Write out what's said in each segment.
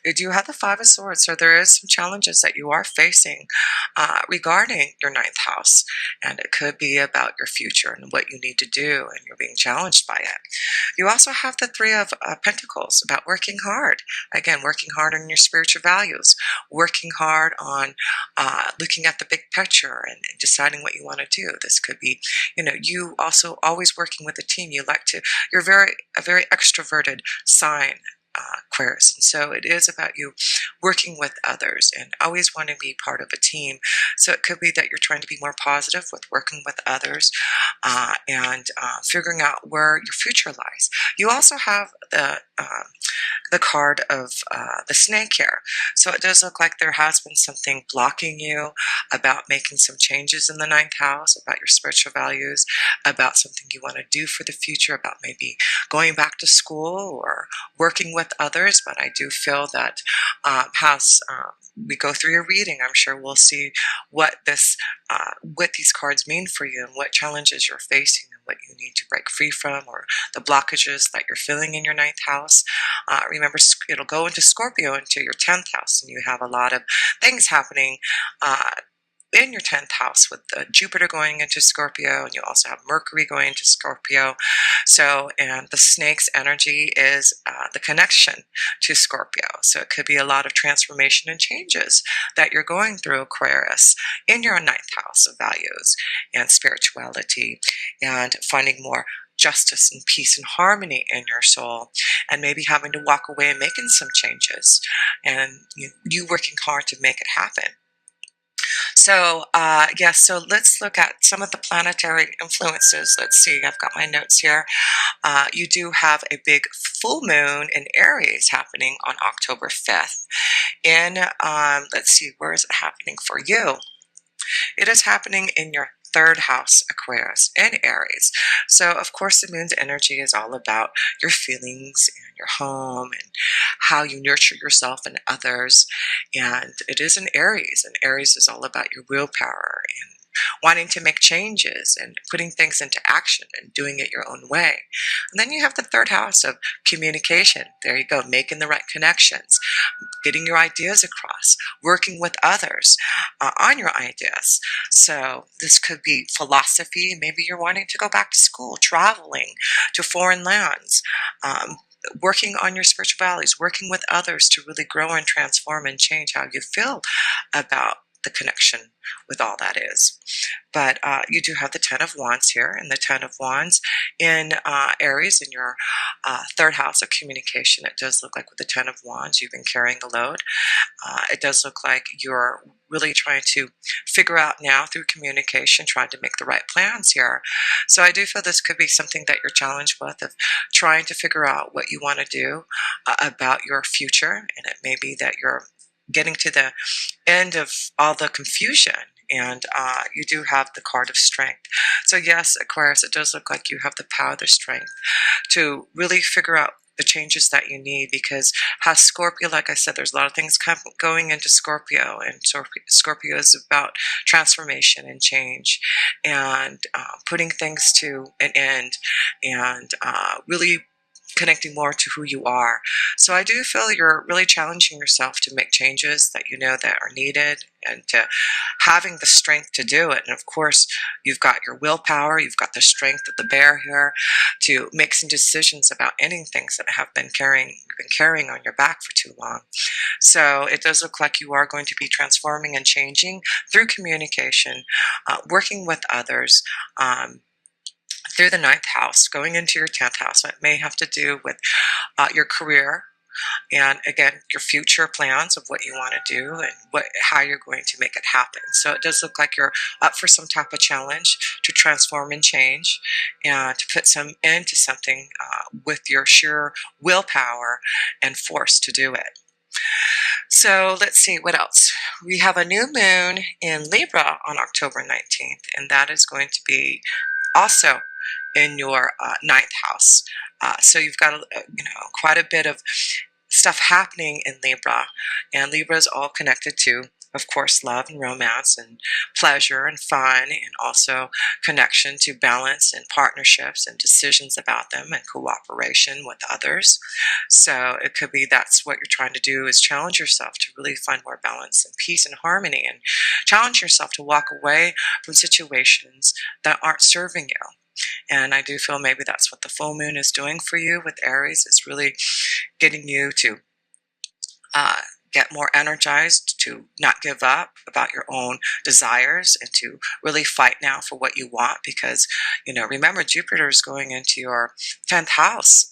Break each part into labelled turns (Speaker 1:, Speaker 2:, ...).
Speaker 1: You do have the Five of Swords, so there is some challenges that you are facing regarding your ninth house, and it could be about your future and what you need to do, and you're being challenged by it. You also have the Three of Pentacles about working hard. Again, working hard on your spiritual values, working hard on looking at the big picture and deciding what you want to do. This could be, you also always working with a team. You're a very extroverted sign, Aquarius. And so it is about you working with others and always want to be part of a team. So it could be that you're trying to be more positive with working with others and figuring out where your future lies. You also have the card of the snake here. So it does look like there has been something blocking you about making some changes in the ninth house, about your spiritual values, about something you want to do for the future, about maybe going back to school or working with others. But I do feel that as we go through your reading, I'm sure we'll see what these cards mean for you and what challenges you're facing and what you need to break free from, or the blockages that you're feeling in your ninth house. Remember, it'll go into Scorpio, into your 10th house, and you have a lot of things happening in your 10th house with Jupiter going into Scorpio, and you also have Mercury going into Scorpio. So, and the snake's energy is the connection to Scorpio. So it could be a lot of transformation and changes that you're going through, Aquarius, in your ninth house of values and spirituality, and finding more justice and peace and harmony in your soul, and maybe having to walk away and making some changes, and you working hard to make it happen. So, yes, so let's look at some of the planetary influences. Let's see, I've got my notes here. You do have a big full moon in Aries happening on October 5th. Let's see, where is it happening for you? It is happening in your third house, Aquarius, in Aries. So, of course, the moon's energy is all about your feelings and your home and how you nurture yourself and others. And it is in Aries, and Aries is all about your willpower and wanting to make changes and putting things into action and doing it your own way. And then you have the third house of communication. There you go, making the right connections, getting your ideas across, working with others on your ideas. So this could be philosophy. Maybe you're wanting to go back to school, traveling to foreign lands, working on your spiritual values, working with others to really grow and transform and change how you feel about the connection with all that is. But you do have the Ten of Wands here, and the Ten of Wands in Aries in your third house of communication. It does look like with the Ten of Wands, you've been carrying a load. It does look like you're really trying to figure out now through communication, trying to make the right plans here. So I do feel this could be something that you're challenged with, of trying to figure out what you want to do about your future. And it may be that you're getting to the end of all the confusion, and you do have the card of strength. So yes, Aquarius, it does look like you have the power, the strength to really figure out the changes that you need, because how Scorpio, like I said, there's a lot of things going into Scorpio, and Scorpio is about transformation and change, and putting things to an end, and really connecting more to who you are. So I do feel you're really challenging yourself to make changes that you know that are needed, and to having the strength to do it. And of course, you've got your willpower, you've got the strength of the bear here to make some decisions about ending things that you've been carrying on your back for too long. So it does look like you are going to be transforming and changing through communication, working with others, through the ninth house, going into your 10th house. So it may have to do with your career, and again, your future plans of what you want to do and how you're going to make it happen. So it does look like you're up for some type of challenge to transform and change, and to put some end to something with your sheer willpower and force to do it. So let's see what else. We have a new moon in Libra on October 19th, and that is going to be also in your ninth house. So you've got quite a bit of stuff happening in Libra, and Libra is all connected to of course, love and romance and pleasure and fun, and also connection to balance and partnerships and decisions about them and cooperation with others. So it could be that's what you're trying to do is challenge yourself to really find more balance and peace and harmony, and challenge yourself to walk away from situations that aren't serving you. And I do feel maybe that's what the full moon is doing for you with Aries. It's really getting you to uh, get more energized, to not give up about your own desires, and to really fight now for what you want. Because, remember, Jupiter is going into your 10th house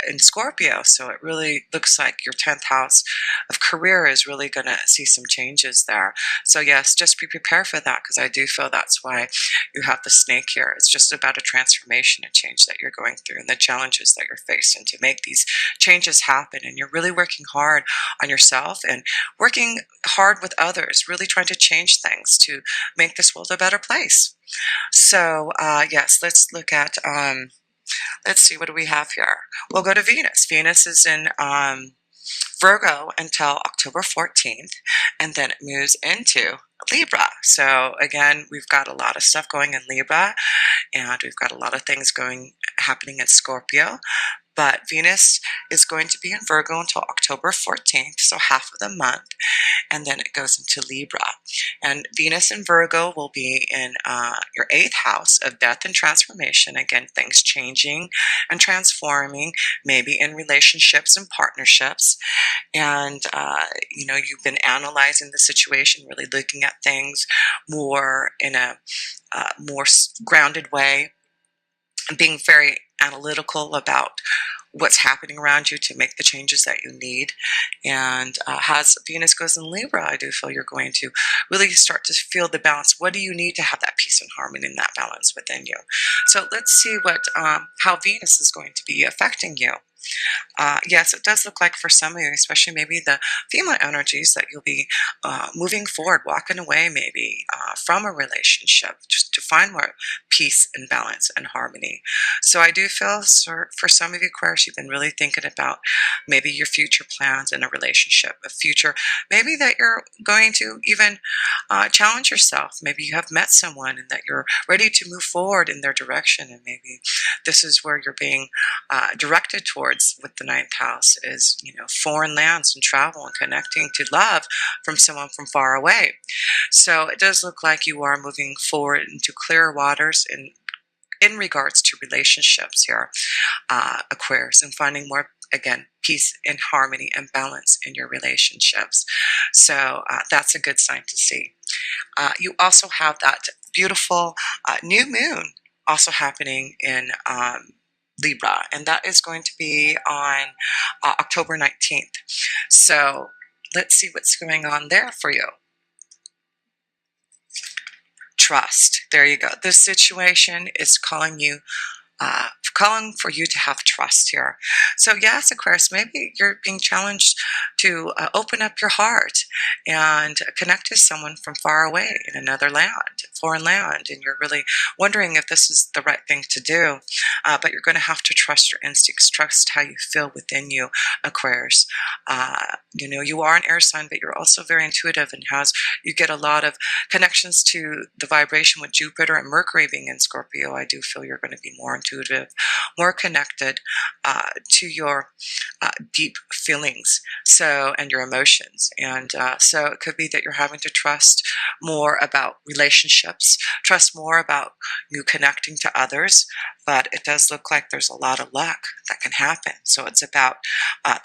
Speaker 1: in Scorpio. So it really looks like your 10th house of career is really going to see some changes there. So, yes, just be prepared for that, because I do feel that's why you have the snake here. It's just about a transformation, a change that you're going through, and the challenges that you're facing to make these changes happen. And you're really working hard on yourself and working hard with others, really trying to change things to make this world a better place. So, yes, let's look at, let's see, what do we have here? We'll go to Venus. Venus is in Virgo until October 14th, and then it moves into Libra. So again, we've got a lot of stuff going in Libra, and we've got a lot of things happening in Scorpio. But Venus is going to be in Virgo until October 14th, so half of the month, and then it goes into Libra. And Venus in Virgo will be in your 8th house of death and transformation. Again, things changing and transforming, maybe in relationships and partnerships. And, you've been analyzing the situation, really looking at things more in a more grounded way, being very analytical about what's happening around you to make the changes that you need. And as Venus goes in Libra, I do feel you're going to really start to feel the balance. What do you need to have that peace and harmony and that balance within you? So let's see how Venus is going to be affecting you. Yes, it does look like for some of you, especially maybe the female energies, that you'll be moving forward, walking away maybe from a relationship, just to find more peace and balance and harmony. So I do feel for some of you, Aquarius, you've been really thinking about maybe your future plans in a relationship, a future maybe that you're going to even challenge yourself. Maybe you have met someone and that you're ready to move forward in their direction, and maybe this is where you're being directed towards with the 9th house is, foreign lands and travel and connecting to love from someone from far away. So it does look like you are moving forward into clearer waters in regards to relationships here, Aquarius, and finding more, again, peace and harmony and balance in your relationships. So that's a good sign to see. You also have that beautiful new moon also happening in Libra, and that is going to be on October 19th. So let's see what's going on there for you. Trust. There you go. This situation is calling for you to have trust here. So yes, Aquarius, maybe you're being challenged to open up your heart and connect to someone from far away in another land, foreign land, and you're really wondering if this is the right thing to do. But you're going to have to trust your instincts, trust how you feel within you, Aquarius. You are an air sign, but you're also very intuitive, and you get a lot of connections to the vibration with Jupiter and Mercury being in Scorpio. I do feel you're going to be more intuitive, more connected to your deep feelings, and your emotions. And so it could be that you're having to trust more about relationships, trust more about you connecting to others. But it does look like there's a lot of luck that can happen. So it's about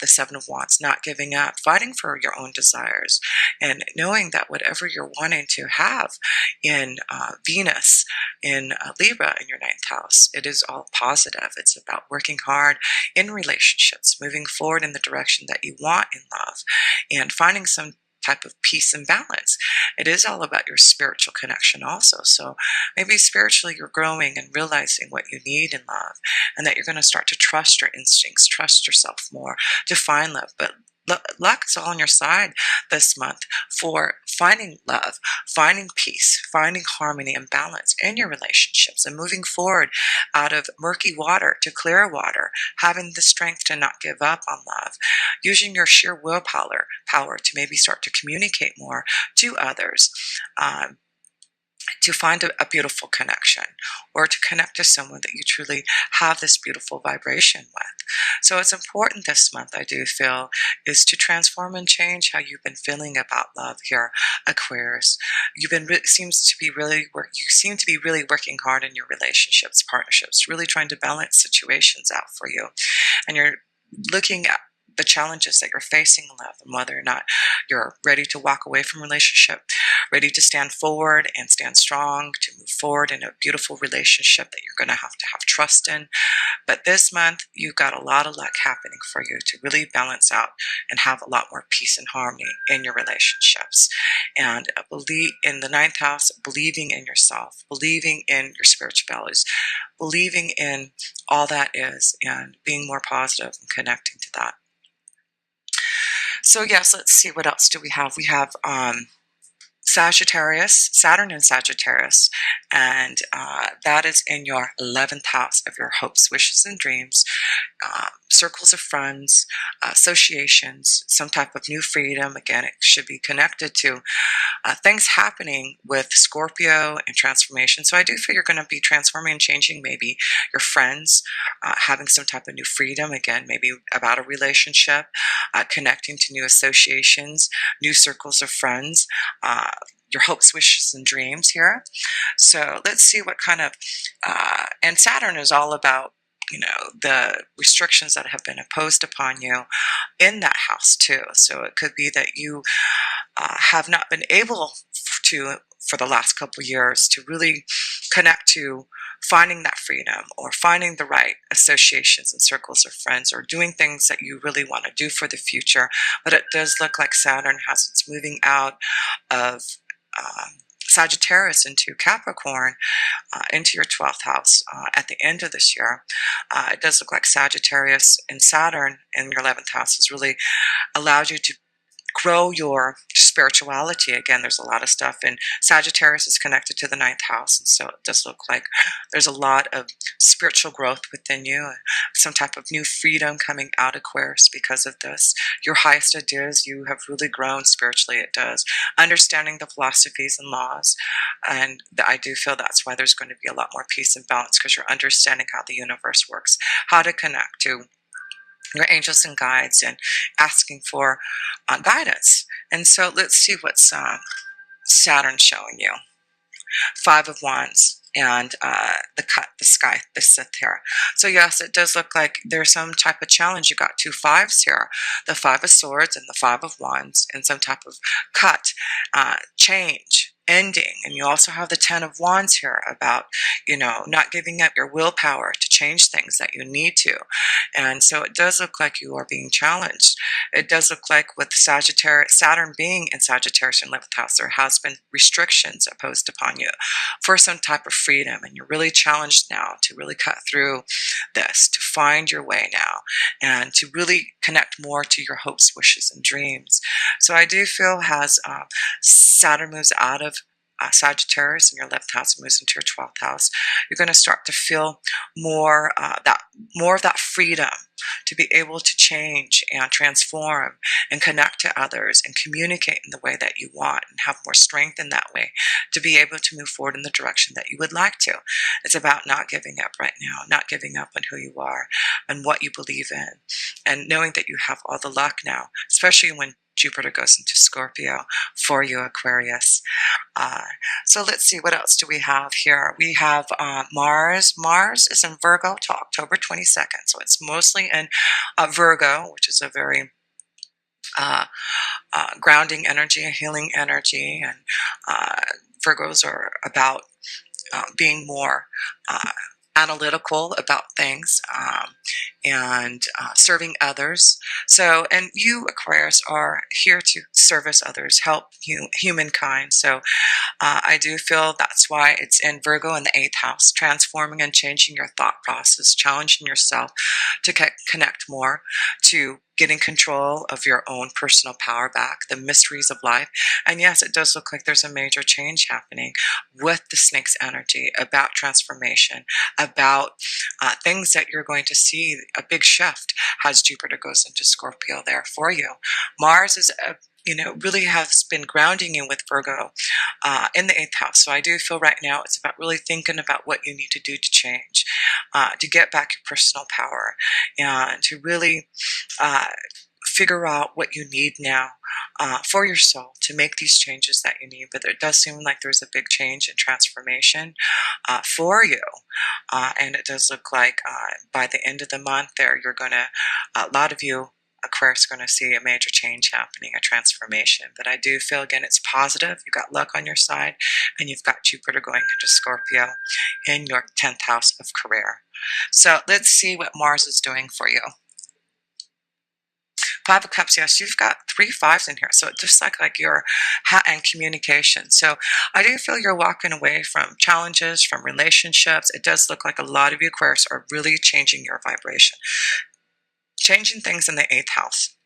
Speaker 1: the 7 of Wands, not giving up, fighting for your own desires, and knowing that whatever you're wanting to have in Venus, in Libra, in your 9th house, it is all positive. It's about working hard in relationships, moving forward in the direction that you want in love, and finding some type of peace and balance. It is all about your spiritual connection also. So maybe spiritually you're growing and realizing what you need in love, and that you're going to start to trust your instincts, trust yourself more to find love. But luck is all on your side this month for finding love, finding peace, finding harmony and balance in your relationships, and moving forward out of murky water to clear water, having the strength to not give up on love, using your sheer willpower to maybe start to communicate more to others. Um, to find a beautiful connection, or to connect to someone that you truly have this beautiful vibration with. So it's important this month, I do feel, is to transform and change how you've been feeling about love here, Aquarius. You've been seems to be really you seem to be really working hard in your relationships, partnerships, really trying to balance situations out for you, and you're looking at the challenges that you're facing in love, and whether or not you're ready to walk away from relationship, ready to stand forward and stand strong to move forward in a beautiful relationship that you're going to have trust in. But this month, you've got a lot of luck happening for you to really balance out and have a lot more peace and harmony in your relationships. And believe in the ninth house, believing in yourself, believing in your spiritual values, believing in all that is, and being more positive and connecting to that. So yes, let's see, what else do we have? We have Sagittarius, Saturn in Sagittarius, and that is in your 11th house of your hopes, wishes, and dreams, circles of friends, associations, some type of new freedom. Again, it should be connected to things happening with Scorpio and transformation. So I do feel you're going to be transforming and changing maybe your friends, having some type of new freedom, again, maybe about a relationship, connecting to new associations, new circles of friends, your hopes, wishes, and dreams here. So let's see what kind of, and Saturn is all about, the restrictions that have been imposed upon you in that house too. So it could be that you have not been able to, for the last couple years, to really connect to finding that freedom, or finding the right associations and circles of friends, or doing things that you really want to do for the future. But it does look like Saturn has it's moving out of Sagittarius into Capricorn, into your 12th house at the end of this year. It does look like Sagittarius and Saturn in your 11th house has really allowed you to grow your spirituality. Again, there's a lot of stuff, and Sagittarius is connected to the ninth house, and so it does look like there's a lot of spiritual growth within you, some type of new freedom coming out, Aquarius, because of this. Your highest ideas, you have really grown spiritually. It does, understanding the philosophies and laws, and I do feel that's why there's going to be a lot more peace and balance, because you're understanding how the universe works, how to connect to your angels and guides, and asking for guidance. And so let's see what's Saturn showing you. Five of Wands, and the sky, the Sith here. So yes, it does look like there's some type of challenge. You got two fives here, the Five of Swords and the Five of Wands, and some type of cut, change, ending. And you also have the Ten of Wands here about, not giving up your willpower to change things that you need to. And so it does look like you are being challenged. It does look like with Sagittarius, Saturn being in Sagittarius in 11th house, there has been restrictions imposed upon you for some type of freedom. And you're really challenged now to really cut through this, to find your way now, and to really connect more to your hopes, wishes, and dreams. So I do feel as Saturn moves out of Sagittarius in your 11th house and moves into your 12th house, you're going to start to feel more more of that freedom to be able to change and transform and connect to others and communicate in the way that you want, and have more strength in that way to be able to move forward in the direction that you would like to. It's about not giving up right now, not giving up on who you are and what you believe in, and knowing that you have all the luck now, especially when Jupiter goes into Scorpio for you, Aquarius. So let's see, what else do we have here? We have Mars. Mars is in Virgo till October 22nd. So it's mostly in Virgo, which is a very grounding energy, a healing energy. And Virgos are about being more analytical about things, and serving others. So, and you, Aquarius, are here to service others, help humankind. So I do feel that's why it's in Virgo in the 8th house, transforming and changing your thought process, challenging yourself to connect more, to getting control of your own personal power back, the mysteries of life. And yes, it does look like there's a major change happening with the snake's energy about transformation, about things that you're going to see a big shift as Jupiter goes into Scorpio there for you. Mars is really has been grounding you with Virgo in the 8th house. So I do feel right now it's about really thinking about what you need to do to change, to get back your personal power, and to really figure out what you need now for your soul to make these changes that you need. But it does seem like there's a big change and transformation for you. And it does look like by the end of the month there, you're going to, a lot of you, Aquarius, are going to see a major change happening, a transformation. But I do feel, again, it's positive. You've got luck on your side, and you've got Jupiter going into Scorpio in your 10th house of career. So let's see what Mars is doing for you. 5 of Cups, yes, you've got 3 5s in here. So it just like your hat and communication. So I do feel you're walking away from challenges, from relationships. It does look like a lot of you, Aquarius, are really changing your vibration, changing things in the 8th house.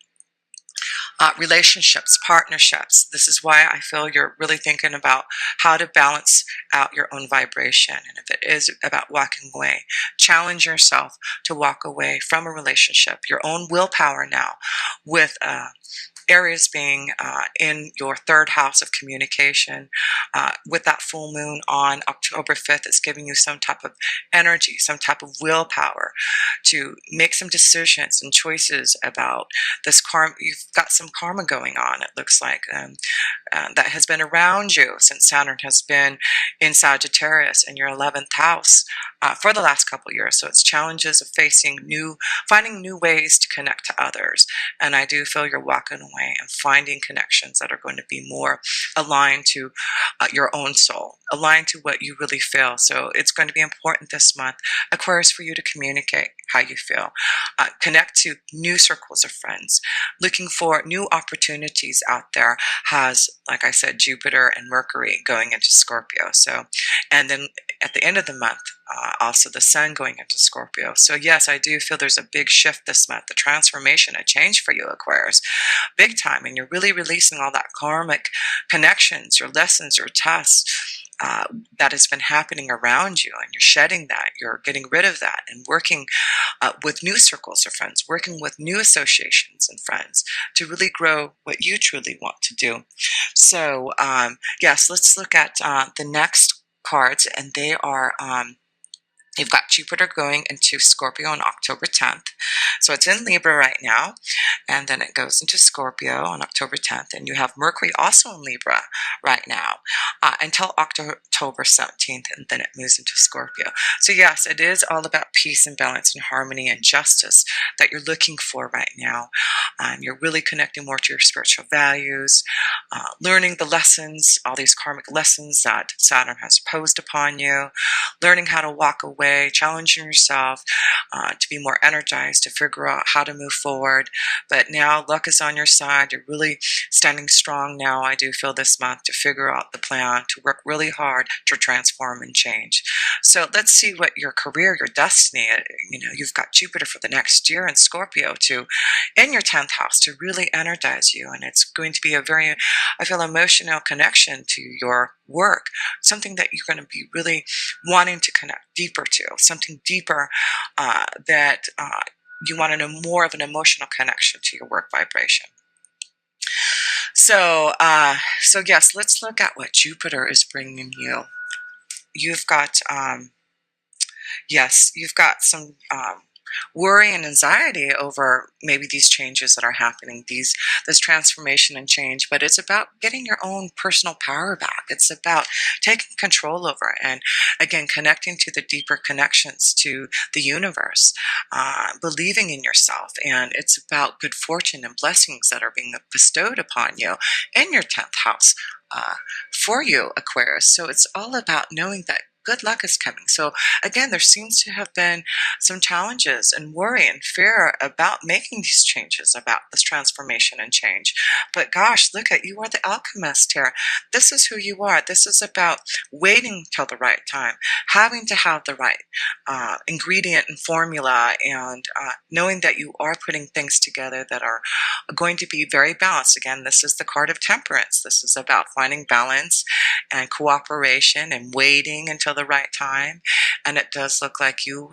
Speaker 1: Relationships, partnerships. This is why I feel you're really thinking about how to balance out your own vibration. And if it is about walking away, challenge yourself to walk away from a relationship, your own willpower now, with Aries being in your 3rd house of communication. With that full moon on October 5th, it's giving you some type of energy, some type of willpower to make some decisions and choices about this karma. You've got some karma going on, it looks like, that has been around you since Saturn has been in Sagittarius in your 11th house for the last couple of years. So it's challenges of finding new ways to connect to others. And I do feel you're walking away and finding connections that are going to be more aligned to your own soul, aligned to what you really feel. So it's going to be important this month, Aquarius, for you to communicate how you feel. Connect to new circles of friends. Looking for new opportunities out there has, like I said, Jupiter and Mercury going into Scorpio. So, and then at the end of the month, also the Sun going into Scorpio. So yes, I do feel there's a big shift this month, the transformation, a change for you, Aquarius, big time. And you're really releasing all that karmic connections, your lessons, your tests, that has been happening around you, and you're shedding that, you're getting rid of that, and working with new circles of friends, working with new associations and friends to really grow what you truly want to do. So yes, let's look at the next cards, and they are you've got Jupiter going into Scorpio on October 10th. So it's in Libra right now, and then it goes into Scorpio on October 10th. And you have Mercury also in Libra right now until October 17th, and then it moves into Scorpio. So yes, it is all about peace and balance and harmony and justice that you're looking for right now. You're really connecting more to your spiritual values, learning the lessons, all these karmic lessons that Saturn has posed upon you, learning how to walk away, challenging yourself to be more energized, to figure out how to move forward. But now luck is on your side. You're really standing strong now, I do feel, this month, to figure out the plan, to work really hard to transform and change. So let's see what your career, your destiny, you've got Jupiter for the next year in Scorpio in your 10th house to really energize you. And it's going to be a very, I feel, emotional connection to your work, something that you're going to be really wanting to connect deeper to, something deeper that you want to know more of an emotional connection to your work vibration. So yes, let's look at what Jupiter is bringing you. You've got, yes, you've got some worry and anxiety over maybe these changes that are happening, this transformation and change, but it's about getting your own personal power back. It's about taking control over it, and again, connecting to the deeper connections to the universe, believing in yourself. And it's about good fortune and blessings that are being bestowed upon you in your 10th house for you, Aquarius. So it's all about knowing that good luck is coming. So again, there seems to have been some challenges and worry and fear about making these changes, about this transformation and change. But gosh, look at you are the alchemist here. This is who you are. This is about waiting till the right time, having to have the right ingredient and formula, and knowing that you are putting things together that are going to be very balanced. Again, this is the card of temperance. This is about finding balance and cooperation and waiting until the right time. And it does look like you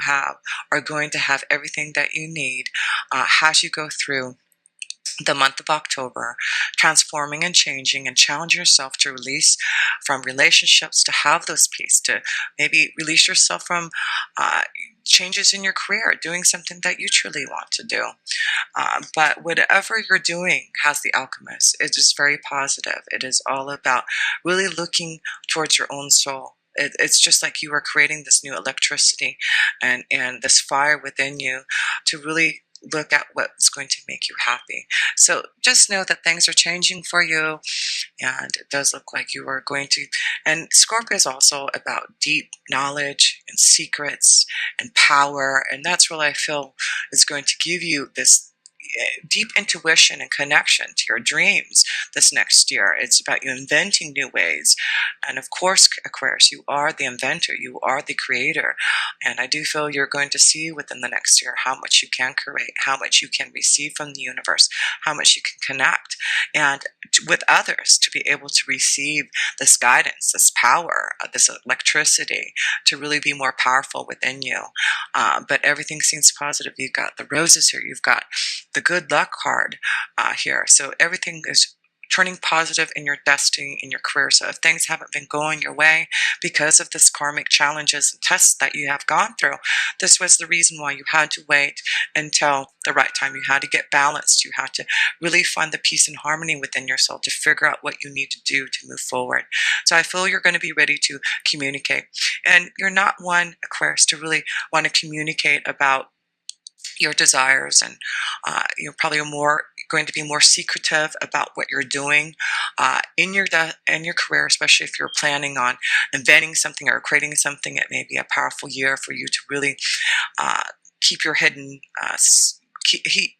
Speaker 1: are going to have everything that you need as you go through the month of October, transforming and changing, and challenge yourself to release from relationships, to have those peace, to maybe release yourself from changes in your career, doing something that you truly want to do. But whatever you're doing has the alchemist. It is very positive. It is all about really looking towards your own soul. It's just like you are creating this new electricity and this fire within you to really look at what's going to make you happy. So just know that things are changing for you, and it does look like you are going to. And Scorpio is also about deep knowledge and secrets and power, and that's what I feel is going to give you this deep intuition and connection to your dreams this next year. It's about you inventing new ways. And of course, Aquarius, you are the inventor, you are the creator. And I do feel you're going to see within the next year how much you can create, how much you can receive from the universe, how much you can connect and with others to be able to receive this guidance, this power, this electricity to really be more powerful within you. But everything seems positive. You've got the roses here. You've got the good luck card here. So everything is turning positive in your destiny, in your career. So if things haven't been going your way because of this karmic challenges and tests that you have gone through, this was the reason why you had to wait until the right time. You had to get balanced. You had to really find the peace and harmony within yourself to figure out what you need to do to move forward. So I feel you're going to be ready to communicate. And you're not one, Aquarius, to really want to communicate about your desires, and you're probably more going to be more secretive about what you're doing in your career, especially if you're planning on inventing something or creating something. It may be a powerful year for you to really uh, keep your hidden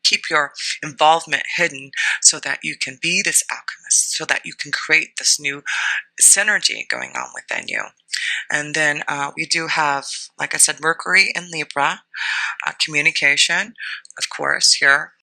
Speaker 1: keep your involvement hidden, so that you can be this alchemist, so that you can create this new synergy going on within you. And then we do have, like I said, Mercury in Libra, communication, of course, here.